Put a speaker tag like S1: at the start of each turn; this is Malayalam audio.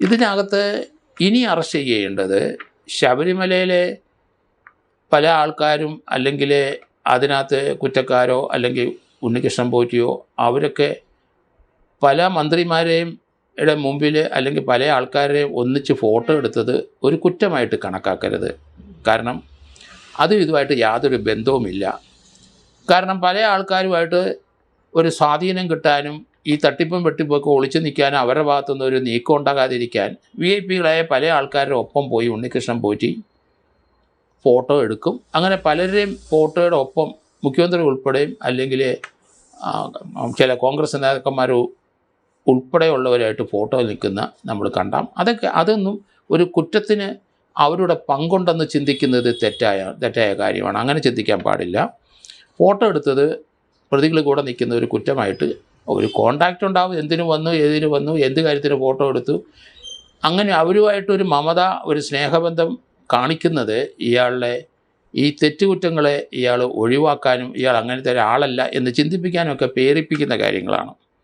S1: ഇതിനകത്ത് ഇനി അറസ്റ്റ് ചെയ്യേണ്ടത് ശബരിമലയിലെ പല ആൾക്കാരും, അല്ലെങ്കിൽ അതിനകത്ത് കുറ്റക്കാരോ അല്ലെങ്കിൽ ഉണ്ണികൃഷ്ണൻ പോറ്റിയോ, അവരൊക്കെ പല മന്ത്രിമാരെയും മുമ്പിൽ അല്ലെങ്കിൽ പല ആൾക്കാരെയും ഒന്നിച്ച് ഫോട്ടോ എടുത്തത് ഒരു കുറ്റമായിട്ട് കണക്കാക്കരുത്. കാരണം ഇതുമായിട്ട് യാതൊരു ബന്ധവുമില്ല. കാരണം പല ആൾക്കാരുമായിട്ട് ഒരു സ്വാധീനം കിട്ടാനും ഈ തട്ടിപ്പും വെട്ടിപ്പൊക്കെ ഒളിച്ചു നിൽക്കാനും അവരുടെ ഭാഗത്തുനിന്ന് ഒരു നീക്കം ഉണ്ടാകാതിരിക്കാൻ VIP-കളായ പല ആൾക്കാരുടെ ഒപ്പം പോയി ഉണ്ണികൃഷ്ണൻ പോറ്റി ഫോട്ടോ എടുക്കും. അങ്ങനെ പലരുടെയും ഫോട്ടോയുടെ ഒപ്പം മുഖ്യമന്ത്രി ഉൾപ്പെടെയും അല്ലെങ്കിൽ ചില കോൺഗ്രസ് നേതാക്കന്മാർ ഉൾപ്പെടെയുള്ളവരായിട്ട് ഫോട്ടോ നിൽക്കുന്ന നമ്മൾ കണ്ടാം. അതൊന്നും ഒരു കുറ്റത്തിന് അവരുടെ പങ്കുണ്ടെന്ന് ചിന്തിക്കുന്നത് തെറ്റായ കാര്യമാണ്. അങ്ങനെ ചിന്തിക്കാൻ പാടില്ല. ഫോട്ടോ എടുത്തത് പ്രതികൾ കൂടെ നിൽക്കുന്ന ഒരു കുറ്റമായിട്ട്, ഒരു കോണ്ടാക്റ്റ് ഉണ്ടാവും, എന്തിനു വന്നു, ഏതിനു വന്നു, എന്ത് കാര്യത്തിന് ഫോട്ടോ എടുത്തു, അങ്ങനെ അവരുമായിട്ടൊരു മമത, ഒരു സ്നേഹബന്ധം കാണിക്കുന്നത് ഇയാളുടെ ഈ തെറ്റുകുറ്റങ്ങളെ ഇയാൾ ഒഴിവാക്കാനും ഇയാൾ അങ്ങനത്തെ ഒരാളല്ല എന്ന് ചിന്തിപ്പിക്കാനും ഒക്കെ പ്രേരിപ്പിക്കുന്ന കാര്യങ്ങളാണ്.